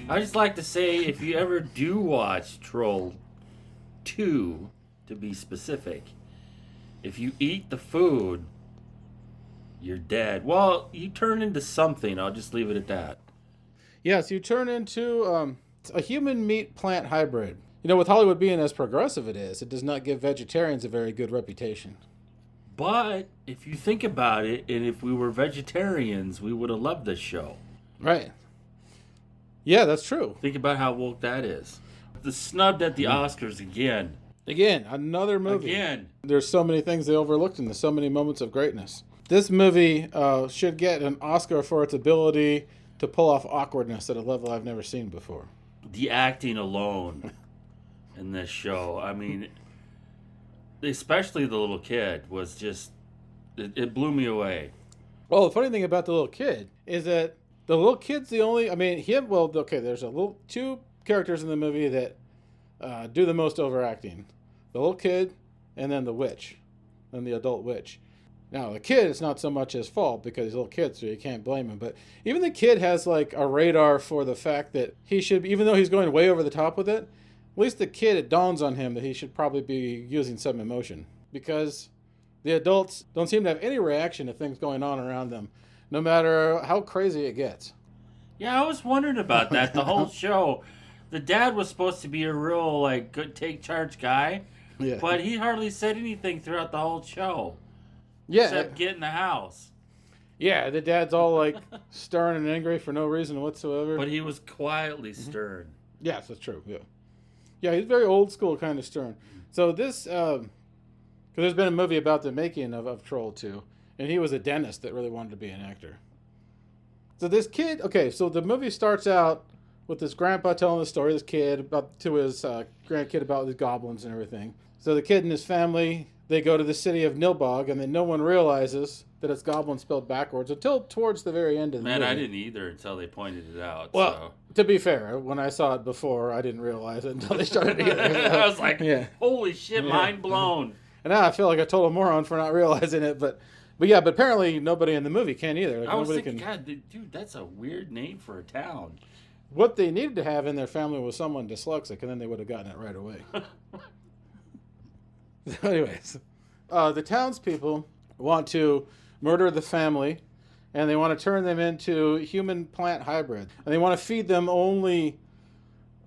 I just like to say, if you ever do watch Troll 2, to be specific, if you eat the food, you're dead. Well, you turn into something. I'll just leave it at that. Yes, you turn into a human meat plant hybrid. You know, with Hollywood being as progressive it does not give vegetarians a very good reputation. But if you think about it, and if we were vegetarians, we would have loved this show. Right. Yeah, that's true. Think about how woke that is. The snubbed at the Oscars again. Again, another movie. Again. There's so many things they overlooked and there's so many moments of greatness. This movie should get an Oscar for its ability to pull off awkwardness at a level I've never seen before. The acting alone in this show, I mean, especially the little kid, was just, it blew me away. Well, the funny thing about the little kid is that the little kid's the only, there's two characters in the movie that do the most overacting. The little kid and then the witch, and the adult witch. Now, the kid, it's not so much his fault because he's a little kid, so you can't blame him. But even the kid has like a radar for the fact that he should, even though he's going way over the top with it, at least the kid, it dawns on him that he should probably be using some emotion. Because the adults don't seem to have any reaction to things going on around them, no matter how crazy it gets. Yeah, I was wondering about that the whole show. The dad was supposed to be a real, like, good take charge guy, but he hardly said anything throughout the whole show. Yeah. Except get in the house. Yeah, the dad's all like stern and angry for no reason whatsoever. But he was quietly stern. Yes, that's true. Yeah. Yeah, he's very old school kind of stern. So this, because there's been a movie about the making of Troll 2, and he was a dentist that really wanted to be an actor. So this kid, so the movie starts out with this grandpa telling the story, this kid, to his grandkid about the goblins and everything. So the kid and his family, they go to the city of Nilbog, and then no one realizes that it's goblin spelled backwards until towards the very end of the movie. Man, I didn't either until they pointed it out. Well, to be fair, when I saw it before, I didn't realize it until they started either. I was like, holy shit, mind blown. And now I feel like a total moron for not realizing it, but apparently nobody in the movie can either. Like, I was thinking, God, dude, that's a weird name for a town. What they needed to have in their family was someone dyslexic, and then they would have gotten it right away. So anyways, the townspeople want to murder the family, and they want to turn them into human-plant hybrids. And they want to feed them only...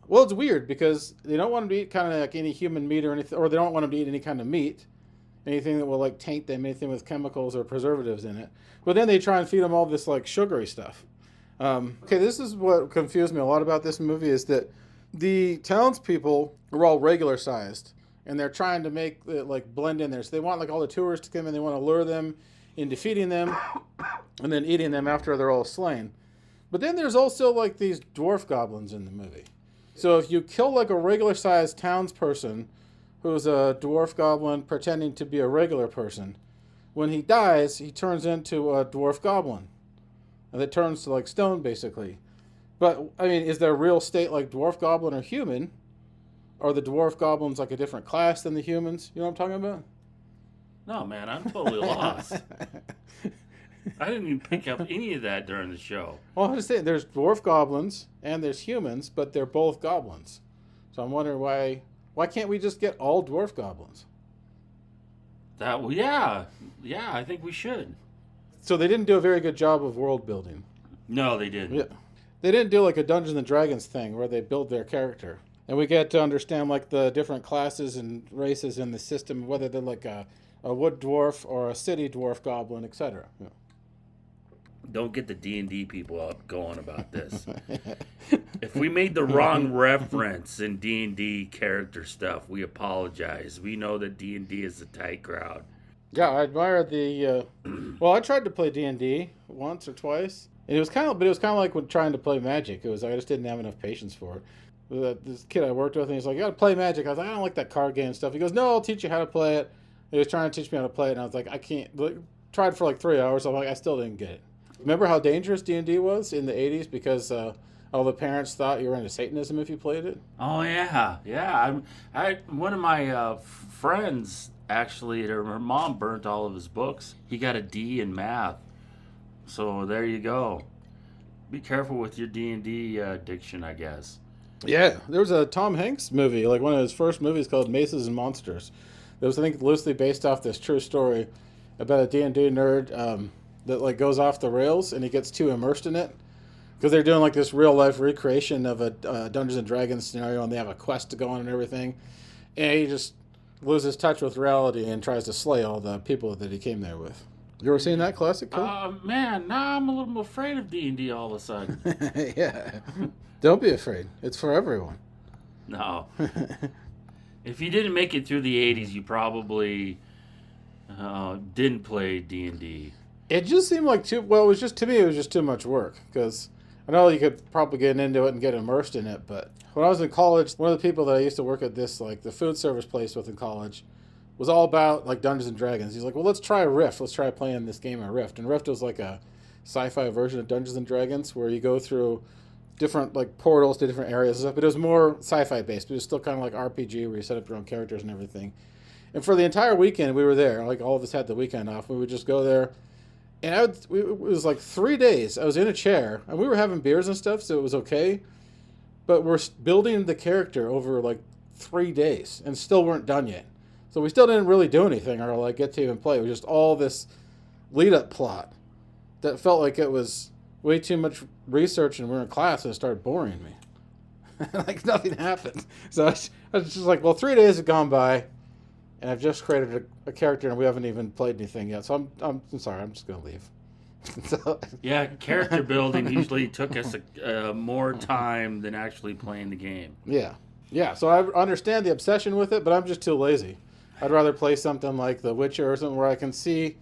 Well, it's weird, because they don't want them to eat kind of like any human meat or anything, or they don't want them to eat any kind of meat, anything that will like taint them, anything with chemicals or preservatives in it. But then they try and feed them all this like sugary stuff. This is what confused me a lot about this movie, is that the townspeople are all regular-sized, and they're trying to make it like blend in there. So they want like all the tourists to come in, they want to lure them into feeding them and then eating them after they're all slain. But then there's also like these dwarf goblins in the movie. So if you kill like a regular-sized townsperson who's a dwarf goblin pretending to be a regular person, when he dies, he turns into a dwarf goblin. And it turns to like stone, basically. But, I mean, is there a real state like dwarf goblin or human? Are the dwarf goblins like a different class than the humans? You know what I'm talking about? No, man, I'm totally lost. I didn't even pick up any of that during the show. Well, I'm just saying, there's dwarf goblins and there's humans, but they're both goblins. So I'm wondering why can't we just get all dwarf goblins? Yeah, I think we should. So they didn't do a very good job of world building. No, they didn't. Yeah. They didn't do like a Dungeons and Dragons thing where they build their character. And we get to understand like the different classes and races in the system, whether they're like a wood dwarf or a city dwarf goblin, etc. Yeah. Don't get the D&D people up going about this. If we made the wrong reference in D&D character stuff, we apologize. We know that D&D is a tight crowd. Yeah, I admire the. Well, I tried to play D&D once or twice, and it was kind of like when trying to play Magic. I just didn't have enough patience for it. This kid I worked with, and he's like, "You got to play Magic." I was like, "I don't like that card game stuff." He goes, "No, I'll teach you how to play it." He was trying to teach me how to play it, and I was like, "I can't." Tried for like 3 hours. I'm like, I still didn't get it. Remember how dangerous D&D was in the 80s because all the parents thought you were into Satanism if you played it? Oh, yeah. One of my friends, actually, her mom burnt all of his books. He got a D in math. So there you go. Be careful with your D&D addiction, I guess. Yeah, there was a Tom Hanks movie, like one of his first movies called Maces and Monsters. It was, I think, loosely based off this true story about a D&D nerd that like goes off the rails and he gets too immersed in it because they're doing like this real life recreation of a Dungeons and Dragons scenario and they have a quest to go on and everything, and he just loses touch with reality and tries to slay all the people that he came there with. You ever seen that classic? Man, now I'm a little afraid of D&D all of a sudden. Yeah. Don't be afraid. It's for everyone. No. If you didn't make it through the 80s, you probably didn't play D&D. It just seemed like to me, it was just too much work. Because I know you could probably get into it and get immersed in it, but when I was in college, one of the people that I used to work at this, like the food service place with in college, was all about like Dungeons and Dragons. He's like, well, let's try Rift. Let's try playing this game of Rift. And Rift was like a sci-fi version of Dungeons and Dragons where you go through different like portals to different areas and stuff. But it was more sci-fi based. But it was still kind of like RPG where you set up your own characters and everything. And for the entire weekend we were there. Like all of us had the weekend off. We would just go there. And it was like 3 days. I was in a chair and we were having beers and stuff, so it was okay. But we're building the character over like 3 days and still weren't done yet. So we still didn't really do anything or like get to even play. It was just all this lead-up plot that felt like it was way too much research, and we were in class and it started boring me. Like nothing happened. So I was just like, well, 3 days have gone by, and I've just created a character, and we haven't even played anything yet. So I'm sorry, I'm just gonna leave. So, yeah, character building usually took us more time than actually playing the game. Yeah. So I understand the obsession with it, but I'm just too lazy. I'd rather play something like The Witcher or something where I can see,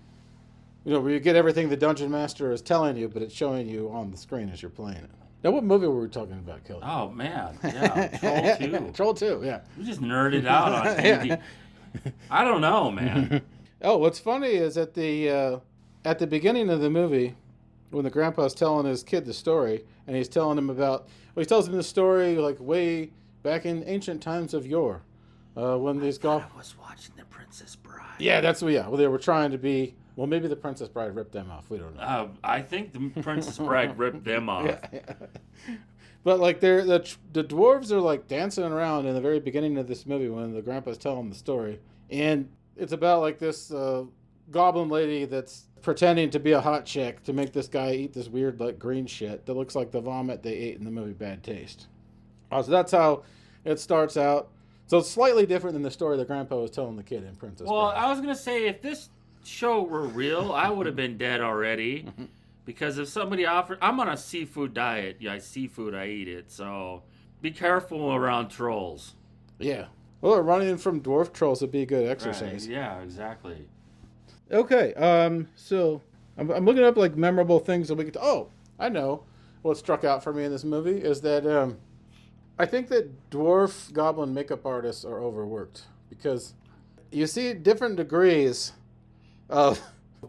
where you get everything the Dungeon Master is telling you, but it's showing you on the screen as you're playing it. Now, what movie were we talking about, Kelly? Oh, man. Yeah, Troll 2. Troll 2, yeah. We just nerded out on D&D. I don't know, man. Oh, what's funny is at the beginning of the movie, when the grandpa's telling his kid the story, and he's telling him he tells him the story like way back in ancient times of yore. When these I was watching The Princess Bride. Yeah, well, they were trying to be. Well, maybe the Princess Bride ripped them off. We don't know. I think the Princess Bride ripped them off. Yeah. But like the dwarves are like dancing around in the very beginning of this movie when the grandpa's telling the story, and it's about like this goblin lady that's pretending to be a hot chick to make this guy eat this weird like green shit that looks like the vomit they ate in the movie Bad Taste. So that's how it starts out. So it's slightly different than the story that Grandpa was telling the kid in Princess Well, Bride. I was going to say, if this show were real, I would have been dead already. Because if somebody offered... I'm on a seafood diet. Yeah, seafood, I eat it. So be careful around trolls. Yeah. Well, running from dwarf trolls would be a good exercise. Right. Yeah, exactly. Okay, so I'm looking up like memorable things that we could... Oh, I know what struck out for me in this movie is that... I think that dwarf goblin makeup artists are overworked because you see different degrees of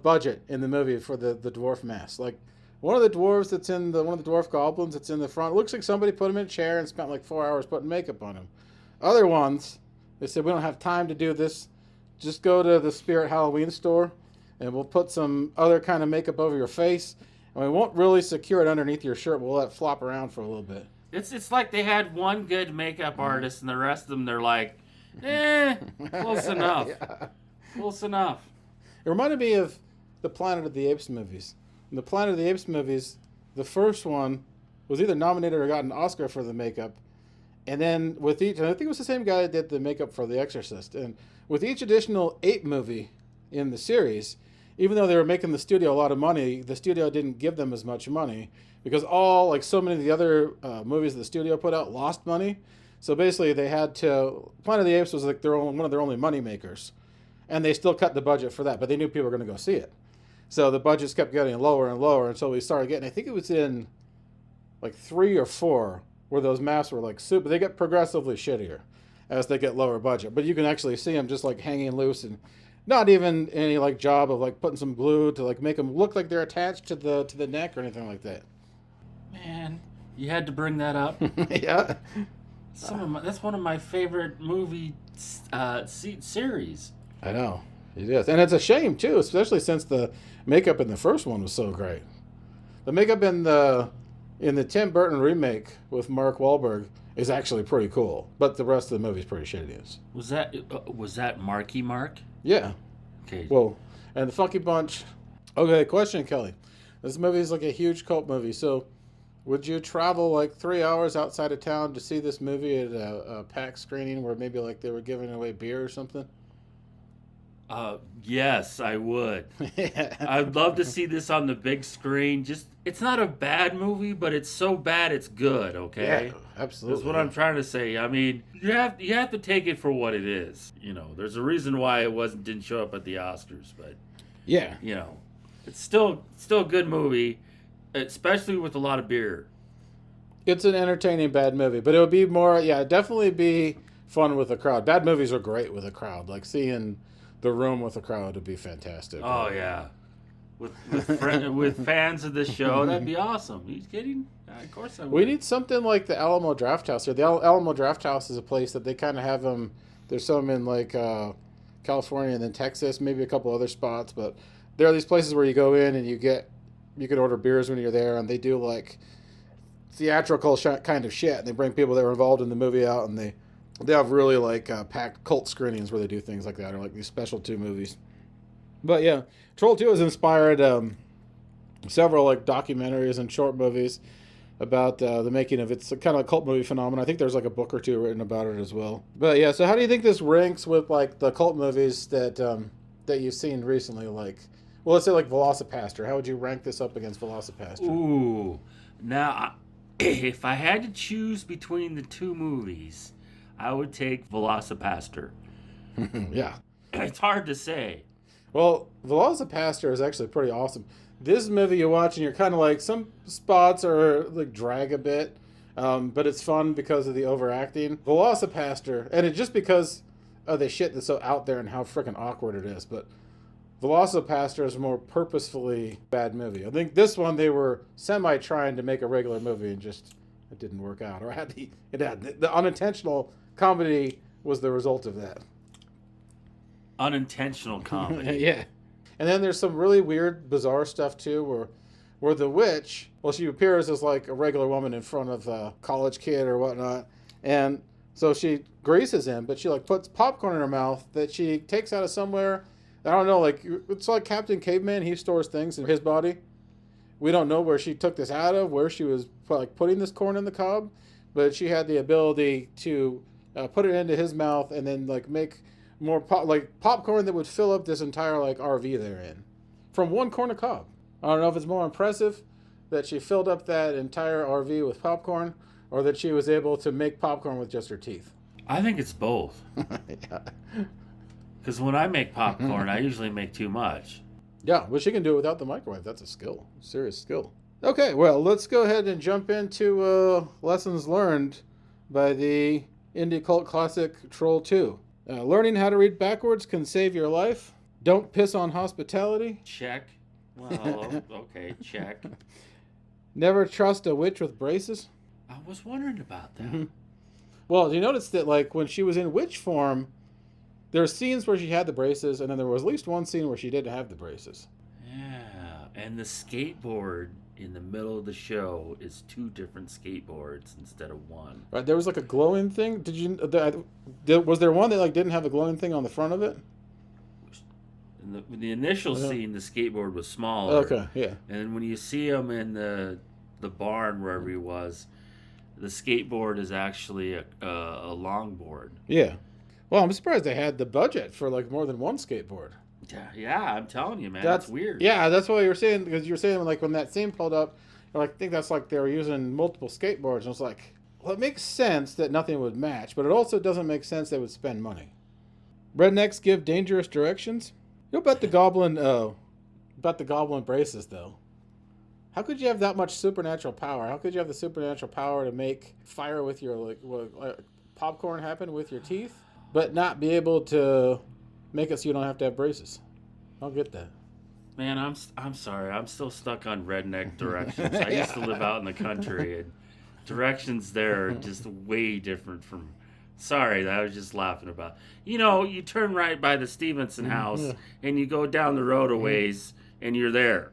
budget in the movie for the dwarf mask. Like one of the dwarves that's in one of the dwarf goblins that's in the front looks like somebody put him in a chair and spent like 4 hours putting makeup on him. Other ones, they said, we don't have time to do this. Just go to the Spirit Halloween store and we'll put some other kind of makeup over your face and we won't really secure it underneath your shirt. We'll let it flop around for a little bit. It's like they had one good makeup artist and the rest of them, they're like, close enough. Yeah. Close enough. It reminded me of the Planet of the Apes movies. In the Planet of the Apes movies, the first one was either nominated or got an Oscar for the makeup. And then with each, and I think it was the same guy that did the makeup for The Exorcist. And with each additional ape movie in the series, even though they were making the studio a lot of money, the studio didn't give them as much money because so many of the other movies the studio put out lost money. So basically they had to, Planet of the Apes was like one of their only money makers. And they still cut the budget for that, but they knew people were going to go see it. So the budgets kept getting lower and lower until we started getting, I think it was in like 3 or 4 where those masks were like super, they get progressively shittier as they get lower budget. But you can actually see them just like hanging loose and not even any like job of like putting some glue to like make them look like they're attached to the neck or anything like that. Man, you had to bring that up. Yeah. That's one of my favorite movie series. I know. It is. And it's a shame too, especially since the makeup in the first one was so great. The makeup in the Tim Burton remake with Mark Wahlberg is actually pretty cool, but the rest of the movie's pretty shitty. Was that Marky Mark? Yeah. Okay. Well, and the Funky Bunch. Okay, question, Kelly. This movie is like a huge cult movie, so would you travel like 3 hours outside of town to see this movie at a packed screening where maybe like they were giving away beer or something? Yes, I would. Yeah. I'd love to see this on the big screen. It's not a bad movie, but it's so bad it's good. Okay, Yeah, absolutely. That's what I'm trying to say. I mean, you have to take it for what it is. There's a reason why it didn't show up at the Oscars, but Yeah. it's still a good movie, especially with a lot of beer. It's an entertaining bad movie, but it would be more, definitely be fun with a crowd. Bad movies are great with a crowd. Like seeing The Room with a crowd would be fantastic. Oh yeah, with fans of the show, that'd be awesome. Are you kidding? Of course I would. We need something like the Alamo Drafthouse here. The Alamo Drafthouse is a place that they kind of have them. There's some in like California and then Texas, maybe a couple other spots, but there are these places where you go in and you can order beers when you're there, and they do like theatrical kind of shit, and they bring people that were involved in the movie out, and they have really like packed cult screenings where they do things like that, or like these special 2 movies. But yeah, Troll 2 has inspired several like documentaries and short movies about the making of it's a kind of a cult movie phenomenon. I think there's like a book or 2 written about it as well. But yeah, so how do you think this ranks with like the cult movies that you've seen recently? Like, well, let's say like Velocipaster. How would you rank this up against Velocipaster? Ooh, now if I had to choose between the 2 movies, I would take Velocipaster. Yeah. It's hard to say. Well, Velocipaster is actually pretty awesome. This movie you watch and you're kind of like, some spots are like drag a bit, but it's fun because of the overacting. Velocipaster, and it's just because of the shit that's so out there and how freaking awkward it is, but Velocipaster is a more purposefully bad movie. I think this one they were trying to make a regular movie and just it didn't work out, or the unintentional comedy was the result of that. Unintentional comedy. Yeah. And then there's some really weird, bizarre stuff too, where the witch, well, she appears as like a regular woman in front of a college kid or whatnot, and so she graces him, but she like puts popcorn in her mouth that she takes out of somewhere. I don't know, like it's like Captain Caveman. He stores things in his body. We don't know where she took this out of, where she was like putting this corn in the cob, but she had the ability to put it into his mouth and then like make more popcorn that would fill up this entire like RV they're in from one corn of cob. I don't know if it's more impressive that she filled up that entire RV with popcorn or that she was able to make popcorn with just her teeth. I think it's both. Yeah. Because when I make popcorn, I usually make too much. Yeah, but she can do it without the microwave. That's a skill. Serious skill. Okay, well, let's go ahead and jump into lessons learned by the indie cult classic Troll 2. Learning how to read backwards can save your life. Don't piss on hospitality. Check. Well, okay, check. Never trust a witch with braces. I was wondering about that. Mm-hmm. Well, you notice that like when she was in witch form, there were scenes where she had the braces, and then there was at least one scene where she didn't have the braces. Yeah, and the skateboard in the middle of the show is 2 different skateboards instead of 1. Right, there was like a glowing thing. Was there one that like didn't have a glowing thing on the front of it? In the initial scene, the skateboard was smaller. Okay, yeah. And when you see him in the barn wherever he was, the skateboard is actually a longboard. Yeah. Well, I'm surprised they had the budget for like more than one skateboard. Yeah, I'm telling you, man, that's weird. Yeah, that's what you were saying, because you were saying like when that scene pulled up, I think that's like they were using multiple skateboards. And I was like, well, it makes sense that nothing would match, but it also doesn't make sense they would spend money. Rednecks give dangerous directions. You know about the goblin braces though. How could you have that much supernatural power? How could you have the supernatural power to make fire with your popcorn happen with your teeth, but not be able to make it so you don't have to have braces? I don't get that. Man, I'm sorry. I'm still stuck on redneck directions. I used to live out in the country, and directions there are just way different from... Sorry, I was just laughing about. You turn right by the Stevenson house, and you go down the road a ways, and you're there.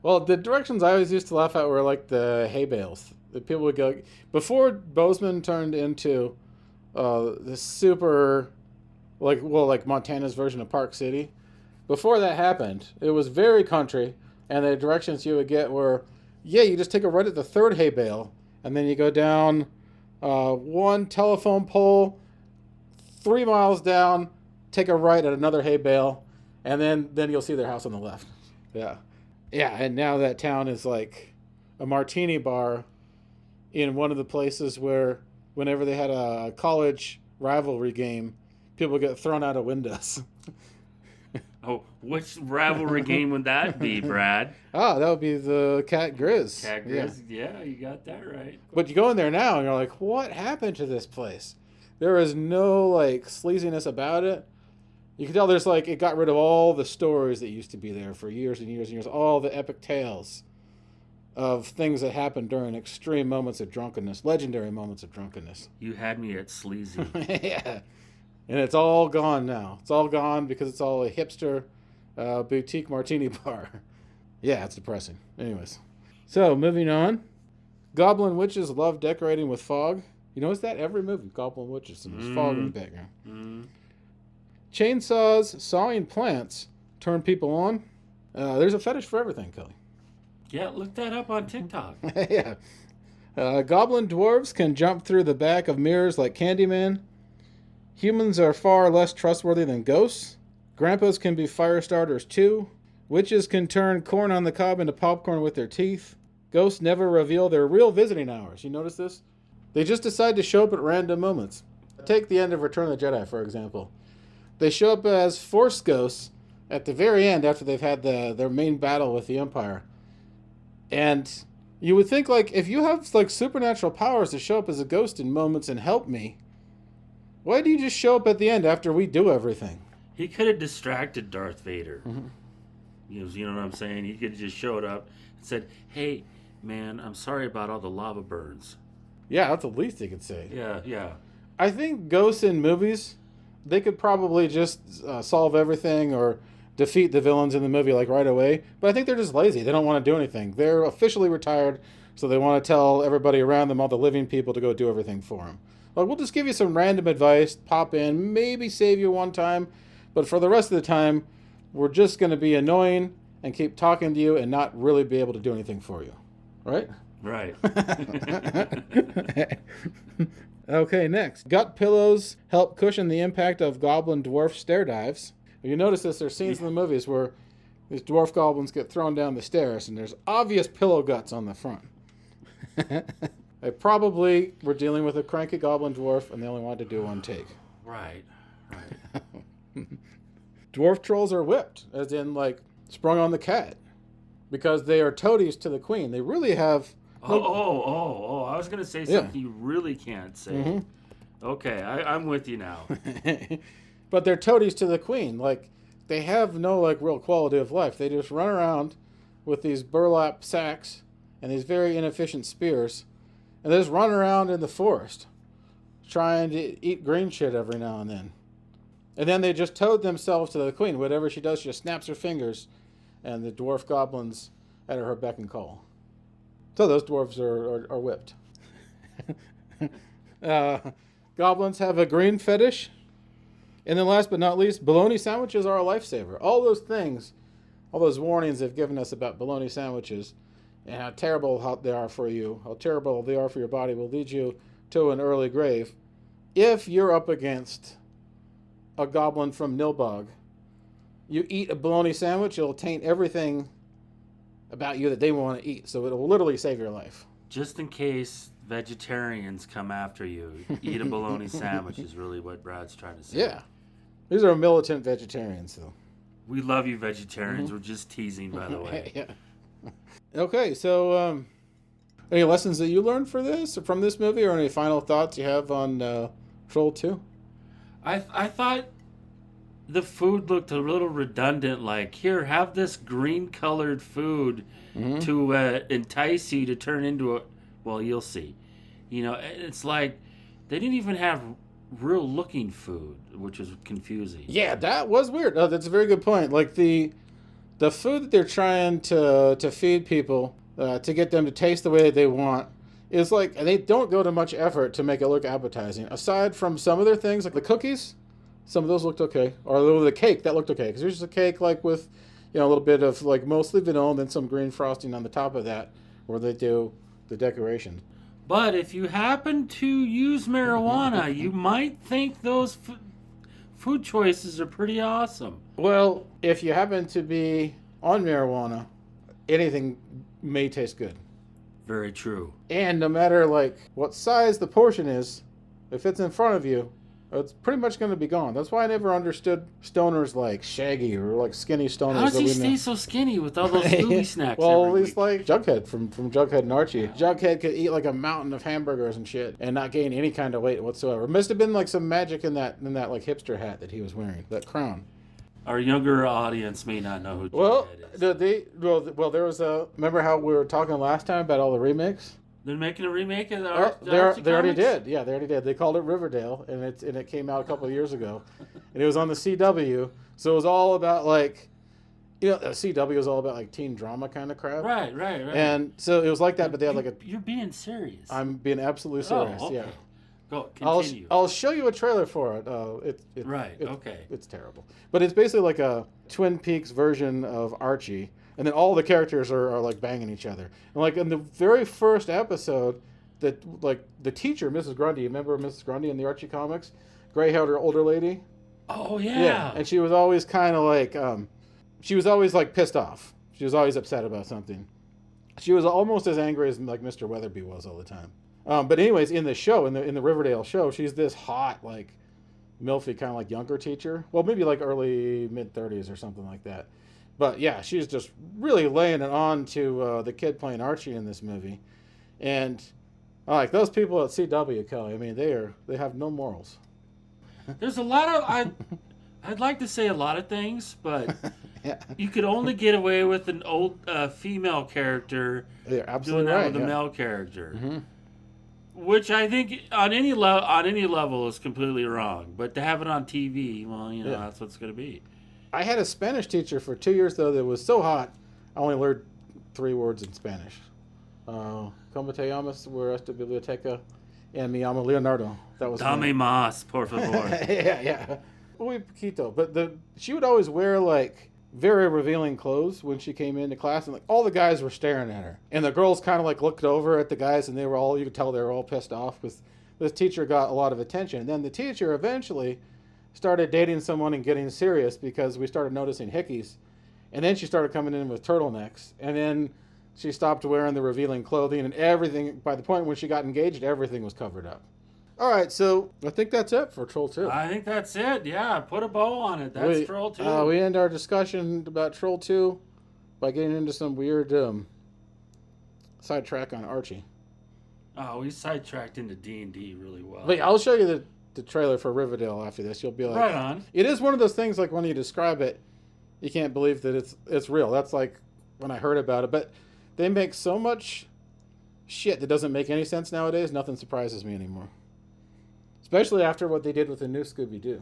Well, the directions I always used to laugh at were like the hay bales. The people would go before Bozeman turned into this super, like Montana's version of Park City. Before that happened, it was very country, and the directions you would get were, yeah, you just take a right at the third hay bale, and then you go down one telephone pole, 3 miles down, take a right at another hay bale, and then you'll see their house on the left. Yeah. Yeah, and now that town is like a martini bar in one of the places where whenever they had a college rivalry game, people get thrown out of windows. Oh, which rivalry game would that be, Brad? Oh, that would be the Cat Grizz. Cat Grizz? Yeah, you got that right. But you go in there now and you're like, what happened to this place? There is no like sleaziness about it. You can tell there's like, it got rid of all the stories that used to be there for years and years and years. All the epic tales of things that happened during extreme moments of drunkenness, legendary moments of drunkenness. You had me at sleazy. Yeah. And it's all gone now. It's all gone because it's all a hipster boutique martini bar. Yeah, it's depressing. Anyways. So, moving on. Goblin witches love decorating with fog. You notice that? Every movie, Goblin witches, and there's fog in the background. Chainsaws sawing plants turn people on. There's a fetish for everything, Kelly. Yeah, look that up on TikTok. Yeah. Goblin dwarves can jump through the back of mirrors like Candyman. Humans are far less trustworthy than ghosts. Grandpas can be fire starters too. Witches can turn corn on the cob into popcorn with their teeth. Ghosts never reveal their real visiting hours. You notice this? They just decide to show up at random moments. Take the end of Return of the Jedi, for example. They show up as Force ghosts at the very end after they've had their main battle with the Empire. And you would think, like, if you have, like, supernatural powers to show up as a ghost in moments and help me, why do you just show up at the end after we do everything? He could have distracted Darth Vader. Mm-hmm. You know what I'm saying? He could have just showed up and said, hey, man, I'm sorry about all the lava burns. Yeah, that's the least he could say. Yeah. I think ghosts in movies, they could probably just solve everything or defeat the villains in the movie like right away. But I think they're just lazy. They don't want to do anything. They're officially retired, so they want to tell everybody around them, all the living people, to go do everything for them. Like, we'll just give you some random advice, pop in, maybe save you one time, but for the rest of the time, we're just going to be annoying and keep talking to you and not really be able to do anything for you. Right? Right. Okay, next. Gut pillows help cushion the impact of goblin dwarf stair dives. If you notice this, there's scenes in the movies where these dwarf goblins get thrown down the stairs and there's obvious pillow guts on the front. They probably were dealing with a cranky goblin dwarf and they only wanted to do one take. Right. Dwarf trolls are whipped, as in, like, sprung on the cat, because they are toadies to the queen. They really have... Oh, I was going to say something you really can't say. Mm-hmm. Okay, I'm with you now. But they're toadies to the queen. Like, they have no, like, real quality of life. They just run around with these burlap sacks and these very inefficient spears, and they just run around in the forest trying to eat green shit every now and then. And then they just toad themselves to the queen. Whatever she does, she just snaps her fingers, and the dwarf goblins at her beck and call. So those dwarves are whipped. Goblins have a green fetish. And then last but not least, bologna sandwiches are a lifesaver. All those things, all those warnings they've given us about bologna sandwiches and how terrible they are for you, how terrible they are for your body, will lead you to an early grave. If you're up against a goblin from Nilbog, you eat a bologna sandwich, it'll taint everything about you that they want to eat. So it'll literally save your life. Just in case vegetarians come after you, eat a bologna sandwich is really what Brad's trying to say. Yeah. These are militant vegetarians, though. We love you, vegetarians. We're just teasing, by the way. Yeah. Okay, so any lessons that you learned from this movie, or any final thoughts you have on Troll 2? I thought the food looked a little redundant. Like, here, have this green-colored food to entice you to turn into a... Well, you'll see. You know, it's like they didn't even have real-looking food, which was confusing. Yeah, that was weird. Oh, that's a very good point. Like, the the food that they're trying to feed people to get them to taste the way they want is like, and they don't go to much effort to make it look appetizing. Aside from some of their things, like the cookies, some of those looked okay. Or the cake, that looked okay. Because there's just a cake like with, a little bit of like mostly vanilla and then some green frosting on the top of that where they do the decoration. But if you happen to use marijuana, you might think those food choices are pretty awesome. Well, if you happen to be on marijuana, anything may taste good. Very true. And no matter like what size the portion is, if it's in front of you, it's pretty much going to be gone. That's why I never understood stoners like Shaggy or like skinny stoners. How does he stay so skinny with all those Scooby snacks? Well, he's like Jughead from Jughead and Archie. Jughead could eat like a mountain of hamburgers and shit and not gain any kind of weight whatsoever. It must have been like some magic in that like hipster hat that he was wearing, that crown. Our younger audience may not know who Well, Jughead is. well, there was a. Remember how we were talking last time about all the remakes? They're making a remake of the They Archie already comics? did. Yeah, they already did. They called it Riverdale, and it came out a couple of years ago, and it was on the CW. So it was all about like, the CW was all about like teen drama kind of crap. Right. And so it was like that, but they had like a. You're being serious. I'm being absolutely serious. Oh, okay. Yeah. Go continue. I'll show you a trailer for it. Okay. It's terrible, but it's basically like a Twin Peaks version of Archie, and then all the characters are like banging each other. And like in the very first episode, that like the teacher, Mrs. Grundy, remember Mrs. Grundy in the Archie comics, gray-haired older lady. Oh yeah. And she was always kind of like she was always like pissed off. She was always upset about something. She was almost as angry as like Mr. Weatherby was all the time. But anyways, in the show, in the Riverdale show, she's this hot, like, milfy kind of like younger teacher. Well, maybe like early, mid-30s or something like that. But yeah, she's just really laying it on to the kid playing Archie in this movie. And like those people at CW, Kelly, I mean, they have no morals. There's a lot of I'd like to say a lot of things, but Yeah. you could only get away with an old female character You're absolutely doing that right. with a Yeah. male character. Mm-hmm. Which I think on any level is completely wrong. But to have it on TV, well, Yeah. that's what it's going to be. I had a Spanish teacher for 2 years, though, that was so hot, I only learned 3 words in Spanish. ¿Cómo te llamas? Where esta biblioteca? And me llamo Leonardo. That was Dame más, por favor. yeah. Muy poquito. But she would always wear, like, very revealing clothes when she came into class, and like all the guys were staring at her, and the girls kind of like looked over at the guys, and you could tell they were all pissed off because this teacher got a lot of attention. And then the teacher eventually started dating someone and getting serious because we started noticing hickeys, and then she started coming in with turtlenecks, and then she stopped wearing the revealing clothing, and everything, by the point when she got engaged, everything was covered up. All right, so I think that's it for Troll 2. I think that's it. Yeah, put a bow on it. That's Troll 2. We end our discussion about Troll 2 by getting into some weird sidetrack on Archie. Oh, we sidetracked into D&D really well. But I'll show you the trailer for Riverdale after this. You'll be like, right on. It is one of those things like when you describe it, you can't believe that it's real. That's like when I heard about it. But they make so much shit that doesn't make any sense nowadays. Nothing surprises me anymore. Especially after what they did with the new Scooby-Doo.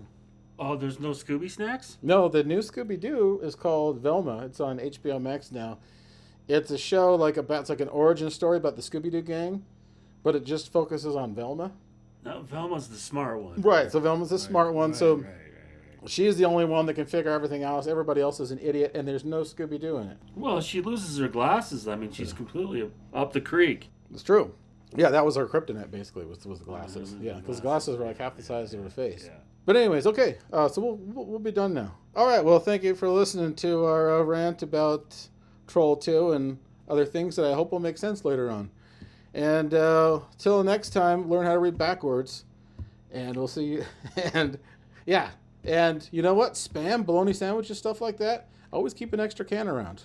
Oh, there's no Scooby snacks? No, the new Scooby-Doo is called Velma. It's on HBO Max now. It's a show it's like an origin story about the Scooby-Doo gang, but it just focuses on Velma. No, Velma's the smart one. Right, so Velma's the smart one. Right. She's the only one that can figure everything out. Everybody else is an idiot, and there's no Scooby-Doo in it. Well, she loses her glasses. I mean, she's completely up the creek. It's true. Yeah, that was her kryptonite, basically, was the glasses. Yeah, because glasses were like half the size of her face. Yeah. But anyways, okay, so we'll be done now. All right, well, thank you for listening to our rant about Troll 2 and other things that I hope will make sense later on. And till next time, learn how to read backwards. And we'll see you. And, yeah. And you know what? Spam, bologna sandwiches, stuff like that. Always keep an extra can around.